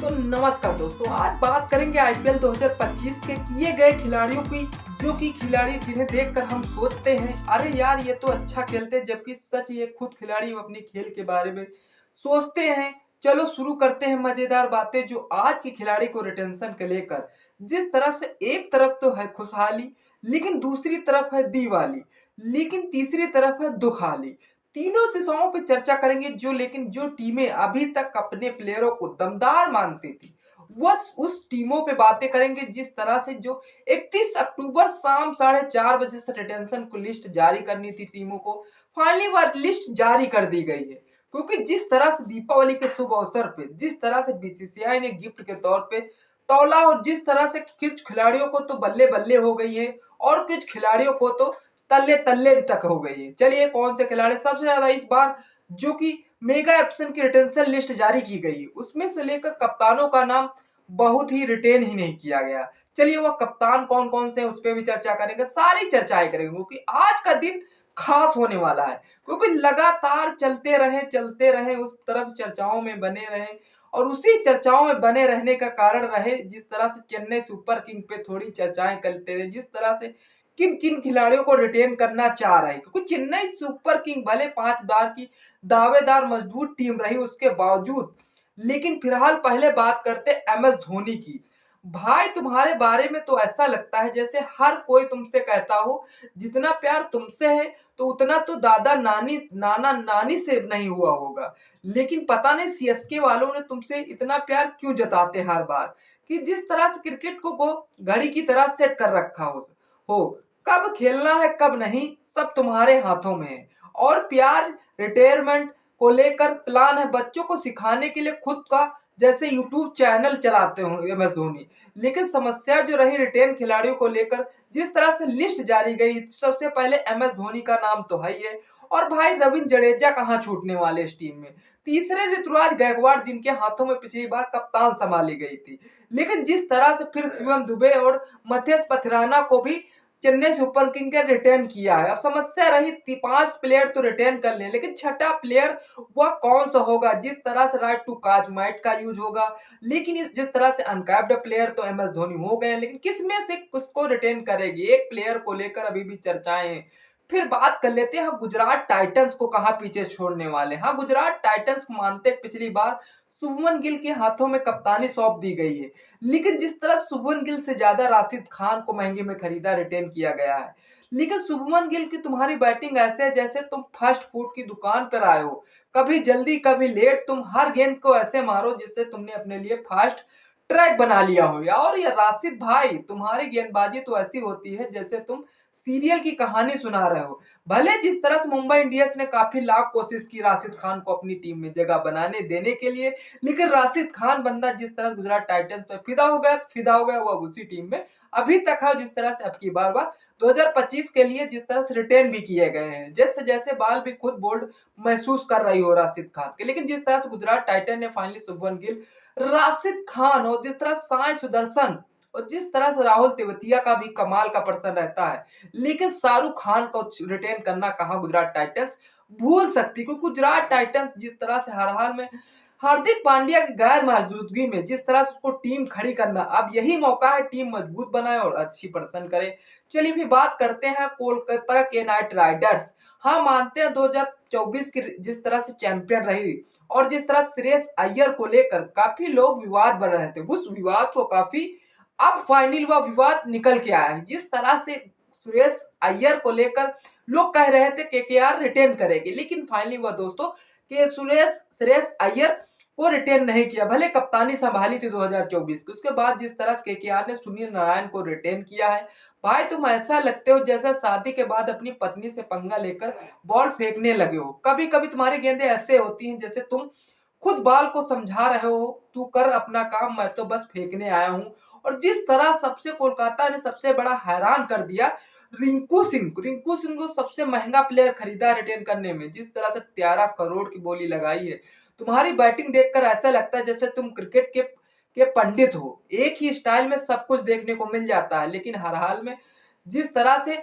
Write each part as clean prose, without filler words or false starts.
तो नमस्कार दोस्तों, आज बात करेंगे आईपीएल 2025 के किए गए खिलाड़ियों की, जो कि खिलाड़ी जिन्हें देखकर हम सोचते हैं अरे यार ये तो अच्छा खेलते हैं, जबकि सच ये खुद खिलाड़ी अपनी खेल के बारे में सोचते हैं। चलो शुरू करते हैं मजेदार बातें जो आज के खिलाड़ी को रिटेंशन के लेकर। जिस तरह से एक तरफ तो है खुशहाली, लेकिन दूसरी तरफ है दिवाली, लेकिन तीसरी तरफ है दुखाली। तीनों दिशाओं पे चर्चा करेंगे, जो टीमें अभी तक अपने प्लेयरों को दमदार मानती थी, बस उस टीमों पे बातें करेंगे जिस तरह से जो 31 अक्टूबर शाम 4:30 बजे से रिटेंशन को लिस्ट जारी करनी थी टीमों को, फाइनली वह लिस्ट जारी कर दी गई है। क्योंकि जिस तरह से दीपावली के शुभ अवसर पे जिस तरह से बीसीसीआई ने गिफ्ट के तौर पे तौला, और जिस तरह से कुछ खिलाड़ियों को तो बल्ले बल्ले हो गई है और कुछ खिलाड़ियों को तो तल्ले तल्ले तक हो गई है। चलिए कौन से खिलाड़ी सबसे ज्यादा इस बार जो कि मेगा एप्सन की रिटेंशन लिस्ट जारी की गई है, उसमें से लेकर कप्तानों का नाम बहुत ही रिटेन ही नहीं किया गया। चलिए वह कप्तान कौन कौन से उस पर भी चर्चा करेंगे, सारी चर्चाएं करेंगे, क्योंकि आज का दिन खास होने वाला है। क्योंकि लगातार चलते रहे उस तरफ चर्चाओं में बने रहे, और उसी चर्चाओं में बने रहने का कारण रहे जिस तरह से चेन्नई सुपर किंग पे थोड़ी चर्चाएं करते रहे, जिस तरह से किन किन खिलाड़ियों को रिटेन करना चाह रहे हैं। क्योंकि चेन्नई सुपर किंग भले 5 बार की दावेदार मजबूत टीम रही उसके बावजूद, लेकिन फिलहाल पहले बात करते एम एस धोनी की। भाई तुम्हारे बारे में तो ऐसा लगता है जैसे हर कोई तुमसे कहता हो जितना प्यार तुमसे है तो उतना तो दादा नानी नाना नानी से नहीं हुआ होगा। लेकिन पता नहीं सीएसके वालों ने तुमसे इतना प्यार क्यों जताते हर बार, कि जिस तरह से क्रिकेट को वो घड़ी की तरह सेट कर रखा हो कब खेलना है कब नहीं सब तुम्हारे हाथों में है। और प्यार रिटायरमेंट को लेकर प्लान है बच्चों को सिखाने के लिए खुद का जैसे यूट्यूब चैनल चलाते हो एम एस धोनी। लेकिन समस्या जो रही रिटेन खिलाड़ियों को लेकर, जिस तरह से लिस्ट जारी गई, सबसे पहले एम एस धोनी का नाम तो है ही है। और भाई रविंद्र जडेजा कहाँ छूटने वाले इस टीम में। तीसरे ऋतुराज गायकवाड़ जिनके हाथों में पिछली बार कप्तान संभाली गई थी, लेकिन जिस तरह से फिर शिवम दुबे और मथेश पथराना को भी चेन्नई सुपर किंग के रिटेन किया है। अब समस्या रही 5 प्लेयर तो रिटेन कर ले, लेकिन छठा प्लेयर वह कौन सा होगा। जिस तरह से राइट टू काच माइट का यूज होगा, लेकिन इस जिस तरह से अनकैप्ड प्लेयर तो एम एस धोनी हो गए, लेकिन किसमें से किसको रिटेन करेगी, एक प्लेयर को लेकर अभी भी चर्चाएं हैं। फिर बात कर लेते हैं हम गुजरात टाइटंस को कहां पीछे छोड़ने वाले। हाँ, गुजरात टाइटंस को मानते पिछली बार शुभमन गिल के हाथों में कप्तानी सौंप दी गई है, लेकिन जिस तरह शुभमन गिल से ज्यादा राशिद खान को महंगे में खरीदा रिटेन किया गया है। लेकिन शुभमन गिल की तुम्हारी बैटिंग ऐसे है जैसे तुम फास्ट फूड की दुकान पर आए हो, कभी जल्दी कभी लेट, तुम हर गेंद को ऐसे मारो जिससे तुमने अपने लिए फास्ट ट्रैक बना लिया हो। और ये राशिद भाई तुम्हारी गेंदबाजी तो ऐसी होती है जैसे तुम सीरियल की कहानी सुना रहे हो। भले जिस तरह से मुंबई इंडियंस ने काफी लाख कोशिश की राशिद खान को अपनी टीम में जगह बनाने देने के लिए, लेकिन राशिद खान बंदा जिस तरह गुजरात टाइटंस पे फिदा हो गया वो उसी टीम में अभी तक है। जिस तरह से अब की बार 2025 के लिए जिस तरह से रिटेन भी किए गए हैं, जैसे जैसे बाल भी खुद बोल्ड महसूस कर रही हो राशिद खान के। लेकिन जिस तरह से गुजरात टाइटन ने फाइनली शुभमन गिल, राशिद खान और जिस तरह साई सुदर्शन और जिस तरह से राहुल तेवतिया का भी कमाल का पर्सन रहता है, लेकिन शाहरुख खान को रिटेन करना कहां गुजरात टाइटंस भूल सकती। क्योंकि गुजरात टाइटंस जिस तरह से हर हाल में हार्दिक पांड्या की गैर मौजूदगी में जिस तरह से उसको टीम खड़ी करना, अब यही मौका है टीम मजबूत बनाए और अच्छी प्रदर्शन करे। चलिए भी बात करते हैं कोलकाता के नाइट राइडर्स। हाँ, मानते हैं 2024 की जिस तरह से चैंपियन रही और जिस तरह श्रेयस अय्यर को लेकर काफी लोग विवाद बन रहे थे, उस विवाद को काफी अब फाइनल वह विवाद निकल के आया है। जिस तरह से श्रेयस अय्यर को लेकर लोग कह रहे थे केकेआर रिटेन करेगी, लेकिन फाइनली वह दोस्तों कि श्रेयस अय्यर को रिटेन नहीं किया। भले कप्तानी संभाली थी 2024 की, उसके बाद जिस तरह से केकेआर ने सुनील नारायण को रिटेन किया है। भाई तुम ऐसा लगते हो जैसे शादी के बाद अपनी पत्नी से पंगा लेकर बॉल फेंकने लगे हो। कभी कभी तुम्हारी गेंदें ऐसे होती हैं जैसे तुम खुद बॉल को समझा रहे हो, तू कर अपना काम मैं तो बस फेंकने आया हूं। और जिस तरह सबसे कोलकाता ने सबसे बड़ा हैरान कर दिया, रिंकू सिंह को सबसे महंगा प्लेयर खरीदा रिटेन करने में, जिस तरह से 13 करोड़ की बोली लगाई है। तुम्हारी बैटिंग देखकर ऐसा लगता है जैसे तुम क्रिकेट के पंडित हो। एक ही स्टाइल में सब कुछ देखने को मिल जाता है, लेकिन हर हाल में जिस तरह से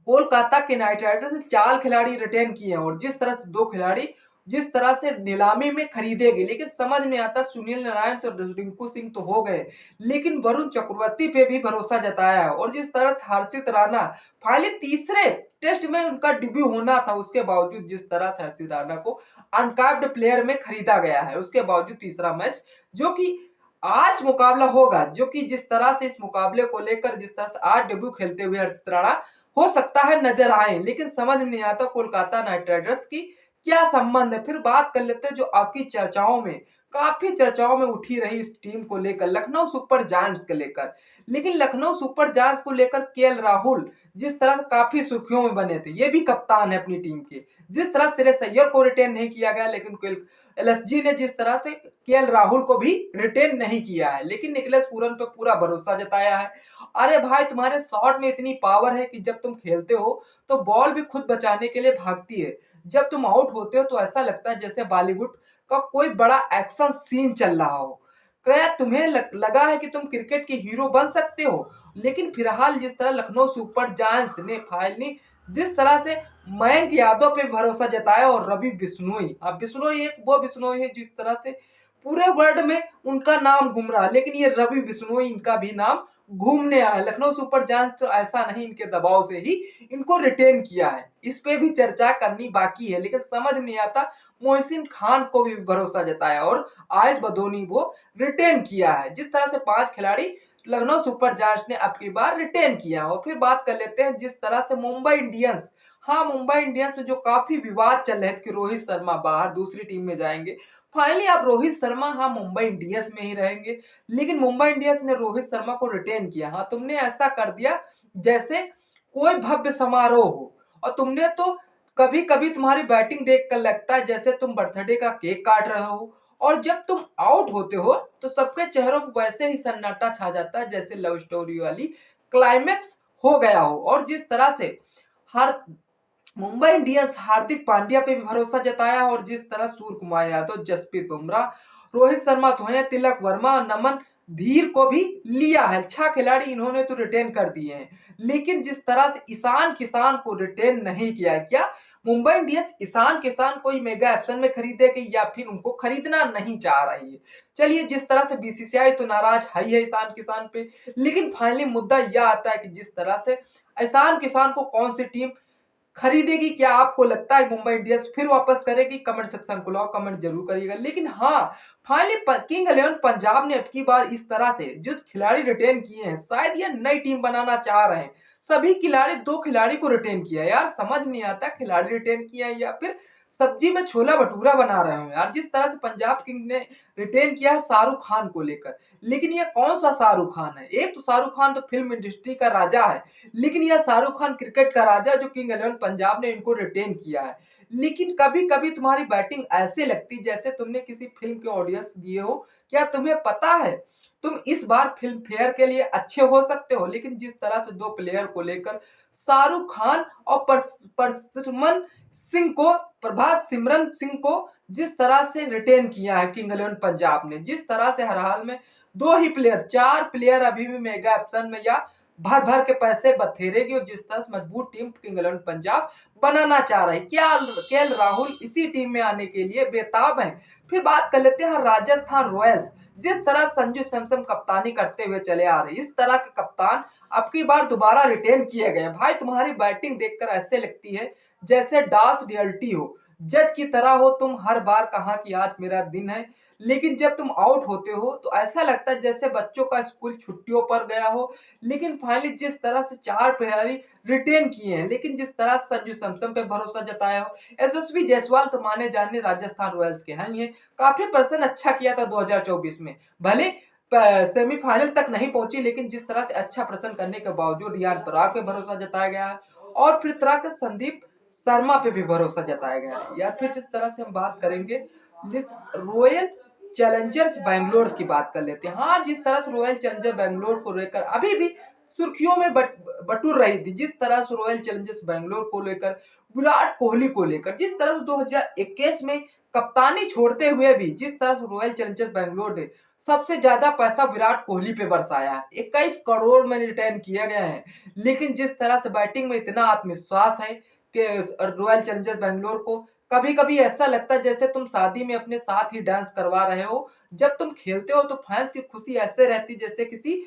कोलकाता के नाइट राइडर्स ने 4 खिलाड़ी रिटेन किए हैं और जिस तरह से 2 खिलाड़ी जिस तरह से नीलामी में खरीदेगी, लेकिन समझ में आता सुनील नारायण तो रिंकू सिंह तो हो गए, लेकिन वरुण चक्रवर्ती पे भी भरोसा जताया है। और जिस तरह से हर्षित राणा फाइनली तीसरे टेस्ट में उनका डेब्यू होना था, उसके बावजूद जिस तरह से हर्षित राणा को अनकैप्ड प्लेयर में खरीदा गया है, उसके बावजूद तीसरा मैच जो कि आज मुकाबला होगा, जो कि जिस तरह से इस मुकाबले को लेकर जिस तरह से आज डेब्यू खेलते हुए हर्षित राणा हो सकता है नजर आए, लेकिन समझ में नहीं आता कोलकाता नाइट राइडर्स की क्या संबंध है। फिर बात कर लेते हैं जो आपकी चर्चाओं में काफी चर्चाओं में उठी रही इस टीम को लेकर, लखनऊ सुपर जायंट्स को लेकर। लेकिन लखनऊ सुपर जायंट्स को लेकर केएल राहुल जिस तरह से काफी सुर्खियों में बने थे, ये भी कप्तान है अपनी टीम के। जिस तरह श्रेयस अय्यर को रिटेन नहीं किया गया, लेकिन एलएसजी ने जिस तरह से केएल राहुल को भी रिटेन नहीं किया है, लेकिन निकलेस पूरन पे पूरा भरोसा जताया है। अरे भाई, तुम्हारे शॉट में इतनी पावर है कि जब तुम खेलते हो तो बॉल भी खुद बचाने के लिए भागती है। जब तुम आउट होते हो तो ऐसा लगता है जैसे बॉलीवुड का कोई बड़ा एक्शन सीन चल रहा हो। क्या तुम्हें लगा है कि तुम क्रिकेट के हीरो बन सकते हो? लेकिन फिलहाल जिस तरह लखनऊ सुपर जायंट्स ने फाइनली जिस तरह से मयंक यादव पे भरोसा जताया और रवि बिश्नोई, अब बिश्नोई एक वो बिश्नोई है जिस तरह से पूरे वर्ल्ड में उनका नाम घूम रहा है, लेकिन ये रवि बिश्नोई इनका भी नाम घूमने आया। लखनऊ सुपर जायंट्स तो ऐसा नहीं इनके दबाव से ही इनको रिटेन किया है, इस पे भी चर्चा करनी बाकी है। लेकिन समझ नहीं आता मोहसिन खान को भी भरोसा जताया और आयश बदोनी को रिटेन किया है। जिस तरह से 5 खिलाड़ी लखनऊ सुपर जायंट्स ने अब की बार रिटेन किया। और फिर बात कर लेते हैं जिस तरह से मुंबई इंडियंस, हाँ मुंबई इंडियंस में जो काफी विवाद चल रहे थे कि रोहित शर्मा बाहर दूसरी टीम में जाएंगे, फाइनली अब रोहित शर्मा हाँ मुंबई इंडियंस में ही रहेंगे। लेकिन मुंबई इंडियंस ने रोहित शर्मा को रिटेन किया। हाँ, तुमने ऐसा कर दिया जैसे कोई भव्य समारोह हो, और तुमने तो कभी कभी तुम्हारी बैटिंग देखकर लगता है जैसे तुम बर्थडे का केक काट रहे हो, और जब तुम आउट होते हो तो सबके चेहरों पर वैसे ही सन्नाटा छा जाता है जैसे लव स्टोरी वाली क्लाइमेक्स हो गया हो। और जिस तरह से हर मुंबई इंडियंस हार्दिक पांड्या पे भी भरोसा जताया, और जिस तरह सूर्य कुमार यादव, जसप्रीत बुमराह, रोहित शर्मा तो है, तिलक वर्मा, नमन धीर को भी लिया है। 6 खिलाड़ी इन्होंने तो रिटेन कर दिए हैं, लेकिन जिस तरह से ईशान किसान को रिटेन नहीं किया है, क्या मुंबई इंडियंस ईशान किसान को ही मेगा ऑप्शन में खरीदेगी या फिर उनको खरीदना नहीं चाह रही है? चलिए, जिस तरह से बीसीसीआई तो नाराज है ही है ईशान किसान पे, लेकिन फाइनली मुद्दा यह आता है कि जिस तरह से ईशान किसान को कौन सी टीम खरीदेगी। क्या आपको लगता है मुंबई इंडियंस फिर वापस करेगी? कमेंट सेक्शन को लाओ, कमेंट जरूर करिएगा। लेकिन हाँ, फाइनली किंग 11 पंजाब ने अब की बार इस तरह से जो खिलाड़ी रिटेन किए हैं, शायद ये नई टीम बनाना चाह रहे हैं। सभी खिलाड़ी 2 खिलाड़ी को रिटेन किया यार, समझ नहीं आता खिलाड़ी रिटेन किया है या फिर सब्जी में छोला भटूरा बना रहे हो यार। जिस तरह से पंजाब किंग ने रिटेन किया है शाहरुख खान को लेकर, लेकिन ये कौन सा शाहरुख खान है? एक तो शाहरुख खान तो फिल्म इंडस्ट्री का राजा है, लेकिन यह शाहरुख खान क्रिकेट का राजा जो किंग 11 पंजाब ने इनको रिटेन किया है। लेकिन कभी कभी तुम्हारी बैटिंग ऐसे लगती जैसे तुमने किसी फिल्म के ऑडियंस दिए हो। क्या तुम्हें पता है तुम इस बार फिल्म फेयर के लिए अच्छे हो सकते हो? लेकिन जिस तरह से 2 प्लेयर को लेकर शाहरुख खान और परसमन सिंह को, प्रभास सिमरन सिंह को जिस तरह से रिटेन किया है किंग 11 पंजाब ने, जिस तरह से हर हाल में 2 ही प्लेयर, 4 प्लेयर अभी भी मेगा ऑप्शन में या भर भर के पैसे बथेरेगी, और जिस तरह से मजबूत टीम किंग 11 पंजाब बनाना चाह रहे हैं। क्या केएल राहुल इसी टीम में आने के लिए बेताब हैं? फिर बात कर लेते हैं राजस्थान रॉयल्स, जिस तरह संजू सैमसन कप्तानी करते हुए चले आ रहे, इस तरह के कप्तान अब की बार दोबारा रिटेन किए गए। भाई, तुम्हारी बैटिंग देखकर ऐसे लगती है जैसे डास रियलिटी हो, जज की तरह हो तुम हर बार, कहा कि आज मेरा दिन है, लेकिन जब तुम आउट होते हो तो ऐसा लगता है जैसे बच्चों का स्कूल छुट्टियों पर गया हो। लेकिन फाइनली जिस तरह से 4 खिलाड़ी रिटेन किए हैं, लेकिन जिस तरह से संजू सैमसन पे भरोसा जताया हो, यशस्वी जायसवाल तो माने जाने राजस्थान रॉयल्स के हैं, ये काफी पर्सन अच्छा किया था 2024 में, भले सेमीफाइनल तक नहीं पहुंची, लेकिन जिस तरह से अच्छा प्रदर्शन करने के बावजूद रियान पराग पे भरोसा जताया गया है, और फिर तरह के संदीप शर्मा पे भी भरोसा जताया गया है। या फिर जिस तरह से हम बात करेंगे रॉयल चैलेंजर्स बैंगलोर की बात कर लेते हैं। हाँ, जिस तरह से रॉयल चैलेंजर बैंगलोर को लेकर अभी भी सुर्खियों में बटुर रही थी, जिस तरह से रॉयल चैलेंजर्स बैंगलोर को लेकर, विराट कोहली को लेकर, जिस तरह से 2021 में कप्तानी छोड़ते हुए भी जिस तरह से रॉयल चैलेंजर्स बैंगलोर ने सबसे ज्यादा पैसा विराट कोहली पे बरसाया है, 21 करोड़ में रिटर्न किया गया है। लेकिन जिस तरह से बैटिंग में इतना आत्मविश्वास है कि रॉयल चैलेंजर्स बैंगलोर को कभी कभी ऐसा लगता है जैसे तुम शादी में अपने साथ ही डांस करवा रहे हो। जब तुम खेलते हो तो फैंस की खुशी ऐसे रहती जैसे किसी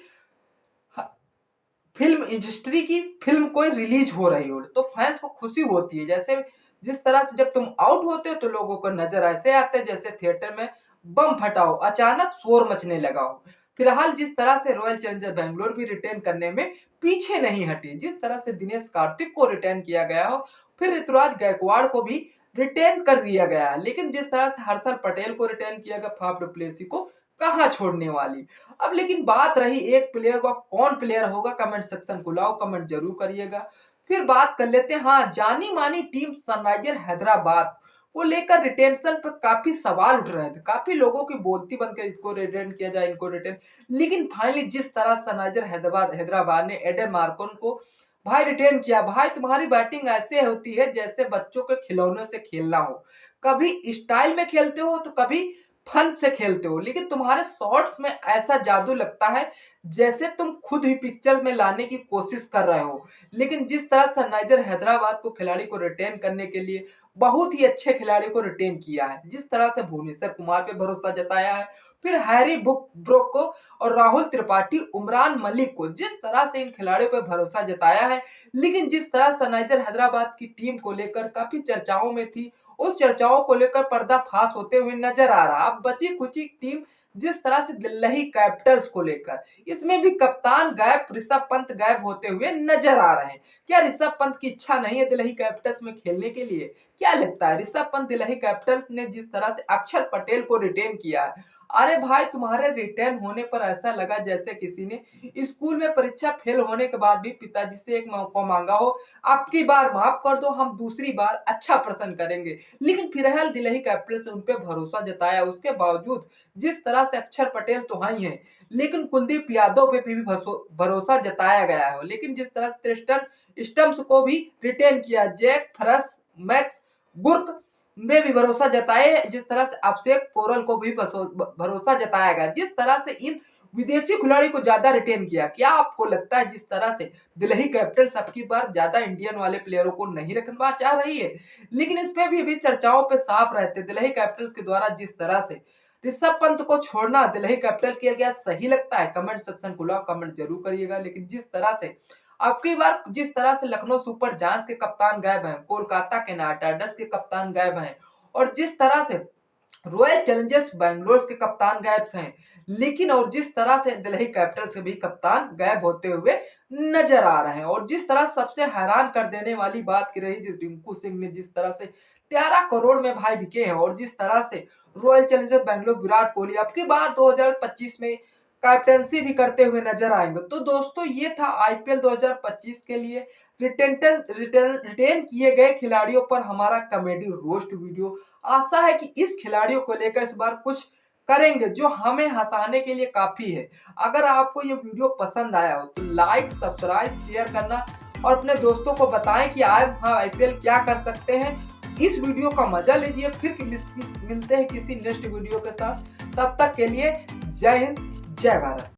फिल्म इंडस्ट्री की फिल्म कोई रिलीज हो रही हो। तो फैंस को खुशी होती है, जैसे जिस तरह से जब तुम आउट होते हो तो लोगों को नजर ऐसे आते हैं जैसे थिएटर में बम फटा हो, अचानक शोर मचने लगा हो। फिलहाल जिस तरह से रॉयल चैलेंजर बैंगलोर भी रिटेन करने में पीछे नहीं हटी, जिस तरह से दिनेश कार्तिक को रिटेन किया गया हो, फिर ऋतुराज गायकवाड़ को भी रिटेन कर दिया गया है, लेकिन जिस तरह से हर्षल पटेल को रिटेन किया गया, फाफ डुप्लेसी को कहां छोड़ने वाली। अब लेकिन बात रही एक प्लेयर का, कौन प्लेयर होगा, कमेंट सेक्शन को लाओ, कमेंट जरूर करिएगा। फिर बात कर लेते हैं, हाँ, जानी मानी टीम सनराइजर हैदराबाद को लेकर रिटेंशन पर काफी सवाल उठ रहे थे, काफी लोगों की बोलती बनकर इसको रिटेन किया जाए, इनको रिटेन। लेकिन फाइनली जिस तरह सनराइजर हैदराबाद ने एडन मार्कन को भाई रिटेन किया, भाई तुम्हारी बैटिंग ऐसे होती है जैसे बच्चों के खिलौने से खेलना हो, कभी स्टाइल में खेलते हो तो कभी फन से खेलते हो, लेकिन तुम्हारे शॉट्स में ऐसा जादू लगता है जैसे तुम खुद ही पिक्चर में लाने की कोशिश कर रहे हो। लेकिन जिस तरह सनराइजर हैदराबाद को खिलाड़ी को रिटेन करने के लिए बहुत ही अच्छे खिलाड़ी को रिटेन किया है, जिस तरह से भुवनेश्वर कुमार पे भरोसा जताया है, फिर हैरी ब्रोक को और राहुल त्रिपाठी, उमरान मलिक को, जिस तरह से इन खिलाड़ियों पर भरोसा जताया है। लेकिन जिस तरह सनराइजर हैदराबाद की टीम को लेकर काफी चर्चाओं में थी, उस चर्चाओं को लेकर पर्दाफाश होते हुए नजर आ रहा। अब बची खुची टीम जिस तरह से दिल्ली कैपिटल्स को लेकर, इसमें भी कप्तान गायब, ऋषभ पंत गायब होते हुए नजर आ रहे हैं। क्या ऋषभ पंत की इच्छा नहीं है दिल्ली कैपिटल्स में खेलने के लिए? क्या लगता है, ऋषभ पंत दिल्ली कैपिटल्स ने जिस तरह से अक्षर पटेल को रिटेन किया है, अरे भाई तुम्हारे रिटेन होने पर ऐसा लगा जैसे किसी ने स्कूल में परीक्षा फेल होने के बाद भी पिताजी से एक मौका मांगा हो, आपकी बार माफ कर दो, हम दूसरी बार अच्छा प्रदर्शन करेंगे। लेकिन फिलहाल दिल्ली कैपिटल्स ने उन पर भरोसा जताया, उसके बावजूद जिस तरह से अक्षर पटेल तो हाई हैं, लेकिन कुलदीप यादव पे भी भरोसा जताया गया है। लेकिन जिस तरह ट्रिस्टन स्टम्प्स को भी रिटेन किया, जैक फ्रस, मैक्स गुर्क में भी भरोसा जताए, जिस तरह से अभिषेक पोरल को भी भरोसा जताया गया, जिस तरह से इन विदेशी खिलाड़ी को ज्यादा रिटेन किया। क्या आपको लगता है जिस तरह से दिल्ली कैपिटल्स अब की बार ज्यादा इंडियन वाले प्लेयरों को नहीं रखना चाह रही है? लेकिन इस पे भी अभी चर्चाओं पे साफ रहते, दिल्ली कैपिटल्स के द्वारा जिस तरह से ऋषभ पंत को छोड़ना दिल्ली कैपिटल किया गया, सही लगता है? कमेंट सेक्शन खुला, कमेंट जरूर करिएगा। लेकिन जिस तरह से अब की बार जिस तरह से लखनऊ सुपर जायंट्स के कप्तान गायब हैं, कोलकाता के नाइट राइडर्स के कप्तान गायब हैं, और जिस तरह से रॉयल चैलेंजर्स बैंगलोर के कप्तान गायब हैं, लेकिन और जिस तरह से दिल्ली कैपिटल्स के भी कप्तान गायब होते हुए नजर आ रहे हैं, और जिस तरह सबसे हैरान कर देने वाली बात की रही जिस रिंकू सिंह ने जिस तरह से 13 करोड़ में भाई बिके हैं, और जिस तरह से रॉयल चैलेंजर्स बैंगलोर विराट कोहली अब की बार 2025 में कैप्टेंसी भी करते हुए नजर आएंगे। तो दोस्तों ये था आईपीएल 2025 के लिए रिटेन किए गए खिलाड़ियों पर हमारा कॉमेडी रोस्ट वीडियो। आशा है कि इस खिलाड़ियों को लेकर इस बार कुछ करेंगे जो हमें हंसाने के लिए काफी है। अगर आपको ये वीडियो पसंद आया हो तो लाइक, सब्सक्राइब, शेयर करना और अपने दोस्तों को बताएं कि आईपीएल क्या कर सकते हैं। इस वीडियो का मजा लीजिए, फिर मिलते हैं किसी नेक्स्ट वीडियो के साथ। तब तक के लिए जय हिंद, जय भारत।